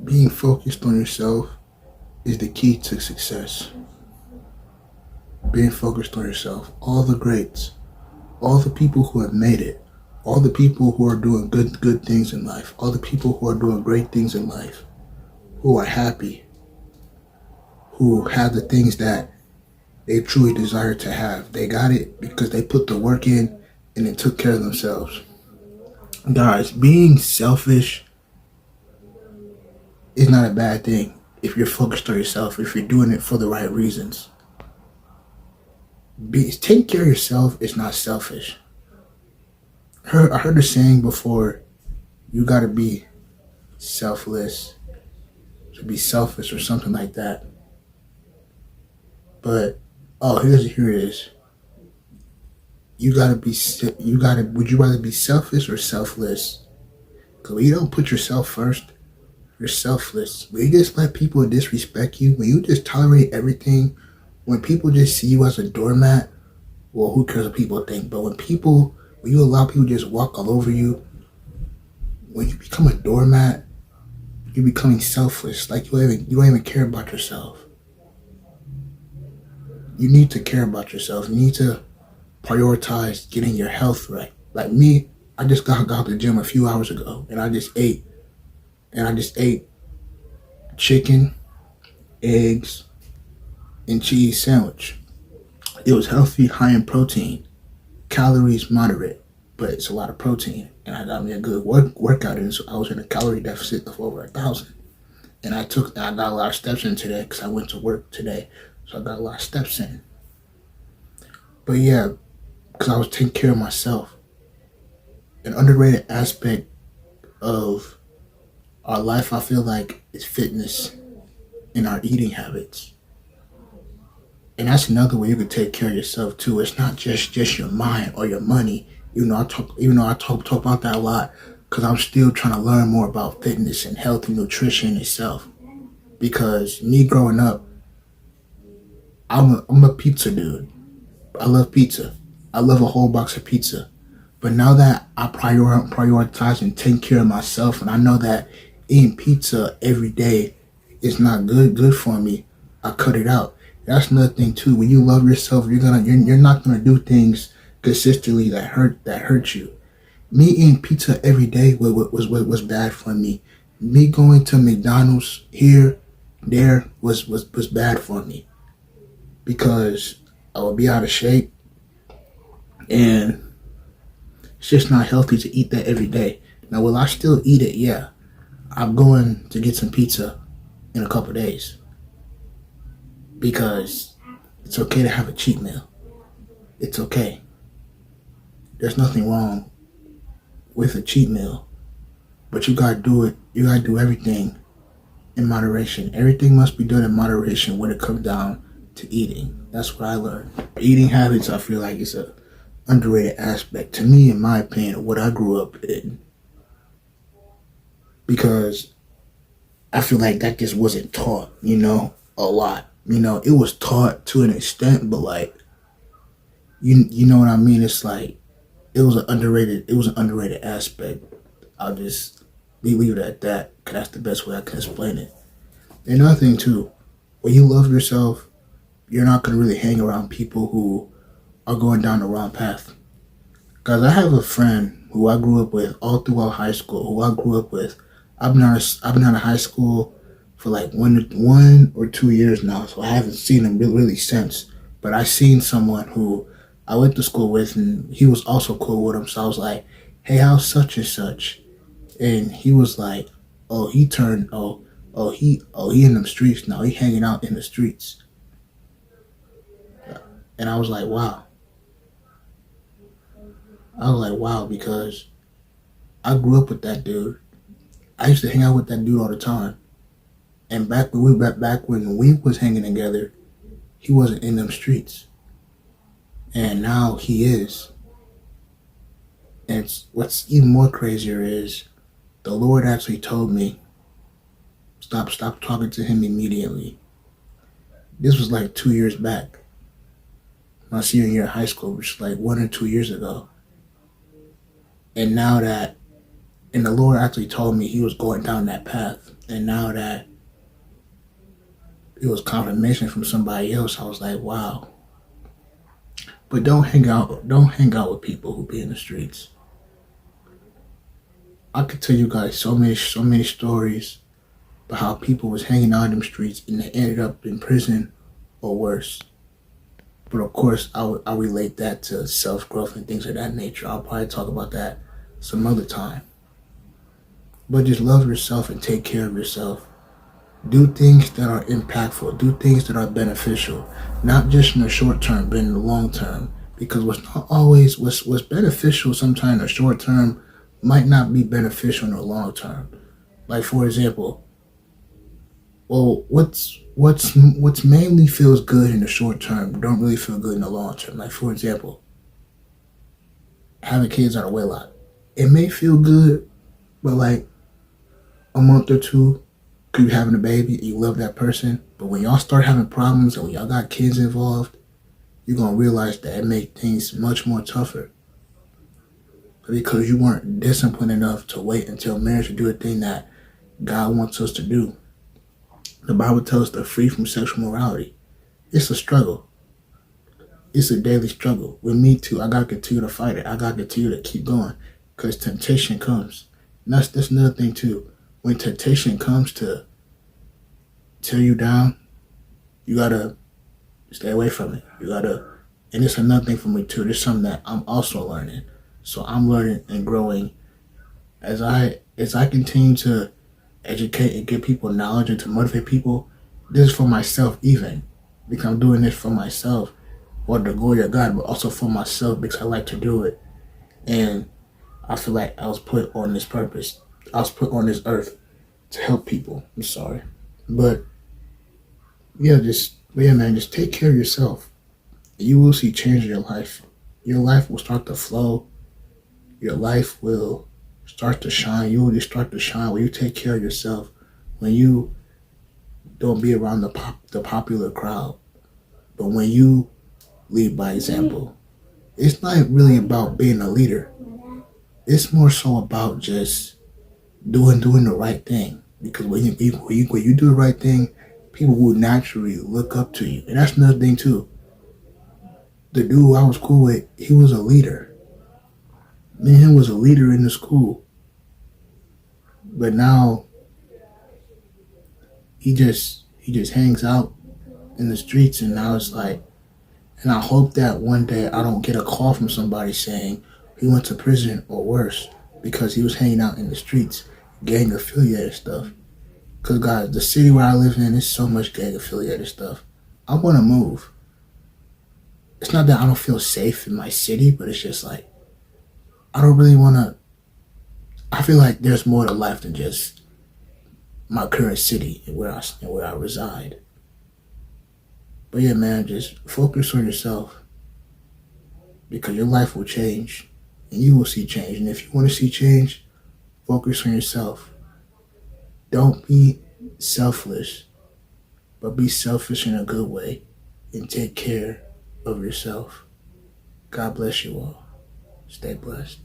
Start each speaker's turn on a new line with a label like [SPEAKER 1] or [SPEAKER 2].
[SPEAKER 1] Being focused on yourself is the key to success. Being focused on yourself. All the greats, all the people who have made it, all the people who are doing good things in life, all the people who are doing great things in life, who are happy, who have the things that they truly desire to have. They got it because they put the work in and they took care of themselves. Guys, being selfish is not a bad thing if you're focused on yourself, if you're doing it for the right reasons. Take care of yourself is not selfish. I heard the saying before, you gotta be selfless to be selfish or something like that. But here it is. Would you rather be selfish or selfless? Because when you don't put yourself first, you're selfless. When you just let people disrespect you, when you just tolerate everything, when people just see you as a doormat, well, who cares what people think? But when you allow people to just walk all over you, when you become a doormat, you're becoming selfish. Like you don't even care about yourself. You need to care about yourself. You need to prioritize getting your health right. Like me, I just got out the gym a few hours ago, and I just ate chicken, eggs, and cheese sandwich. It was healthy, high in protein, calories moderate, but it's a lot of protein. And I got me a good workout in, so I was in a calorie deficit of over 1,000. And I got a lot of steps in today because I went to work today, so I got a lot of steps in. But yeah, because I was taking care of myself. An underrated aspect of our life, I feel like, is fitness and our eating habits. And that's another way you can take care of yourself too. It's not just your mind or your money. Even though I talk about that a lot, because I'm still trying to learn more about fitness and health and nutrition itself. Because me growing up, I'm a pizza dude. I love pizza. I love a whole box of pizza. But now that I prioritize and take care of myself, and I know that eating pizza every day is not good for me, I cut it out. That's another thing too. When you love yourself, you're not gonna do things consistently that hurt you. Me eating pizza every day was bad for me. Me going to McDonald's here, there was bad for me because I would be out of shape, and it's just not healthy to eat that every day. Now, will I still eat it? Yeah, I'm going to get some pizza in a couple days because it's okay to have a cheat meal. It's okay. There's nothing wrong with a cheat meal, but you gotta do it. You gotta do everything in moderation. Everything must be done in moderation when it comes down to eating. That's what I learned. Eating habits, I feel like, is a underrated aspect to me, in my opinion, what I grew up in, because I feel like that just wasn't taught, a lot. It was taught to an extent, but like, you know what I mean? It's like, it was an underrated aspect. I'll just leave it at that, because that's the best way I can explain it. And another thing too, when you love yourself, you're not going to really hang around people who are going down the wrong path. Because I have a friend who I grew up with all throughout high school, I've been out of high school for like 1 or 2 years now, so I haven't seen him really since. But I seen someone who I went to school with, and he was also cool with him. So I was like, "Hey, how's such and such?" And he was like, "Oh, he in them streets now. He hanging out in the streets." And I was like, "Wow." Because I grew up with that dude. I used to hang out with that dude all the time. And back when we was hanging together, he wasn't in them streets. And now he is. And what's even more crazier is the Lord actually told me, stop talking to him immediately. This was like 2 years back. My senior year of high school, which was like 1 or 2 years ago. And the Lord actually told me he was going down that path. And now that it was confirmation from somebody else, I was like, wow. But don't hang out with people who be in the streets. I could tell you guys so many stories about how people was hanging out in them streets and they ended up in prison or worse. But of course, I relate that to self growth and things of that nature. I'll probably talk about that some other time. But just love yourself and take care of yourself. Do things that are impactful. Do things that are beneficial, not just in the short term, but in the long term. Because what's beneficial sometimes in the short term might not be beneficial in the long term. Like for example, well, what's mainly feels good in the short term don't really feel good in the long term. Like for example, having kids out of wedlock, it may feel good, but like a month or two, you having a baby and you love that person, but when y'all start having problems and when y'all got kids involved, you're gonna realize that it made things much more tougher because you weren't disciplined enough to wait until marriage to do the thing that God wants us to do. The Bible tells us to free from sexual morality. It's a struggle. It's a daily struggle. With me too, I gotta continue to fight it. I gotta continue to keep going because temptation comes. And that's another thing too. When temptation comes to tear you down, you gotta stay away from it. You gotta, and it's another thing for me too. There's something that I'm also learning. So I'm learning and growing as I continue to educate and give people knowledge and to motivate people. This is for myself even because I'm doing this for myself for the glory of God, but also for myself because I like to do it. And I feel like I was put on this purpose. I was put on this earth to help people. I'm sorry, but yeah, man, just take care of yourself. You will see change in your life. Your life will start to flow. Your life will start to shine. You will just start to shine when you take care of yourself. When you don't be around the popular crowd, but when you lead by example. It's not really about being a leader. It's more so about just doing the right thing. Because when you do the right thing, people will naturally look up to you. And that's another thing too. The dude I was cool with, he was a leader. Me and him was a leader in the school. But now he just hangs out in the streets and now it's like, and I hope that one day I don't get a call from somebody saying he went to prison or worse because he was hanging out in the streets, gang affiliated stuff. Because guys, the city where I live in is so much gang affiliated stuff. I want to move. It's not that I don't feel safe in my city, but it's just like I don't really want to. I feel like there's more to life than just my current city and where I reside. But yeah, man, just focus on yourself because your life will change and you will see change. And if you want to see change, focus on yourself. Don't be selfless, but be selfish in a good way and take care of yourself. God bless you all. Stay blessed.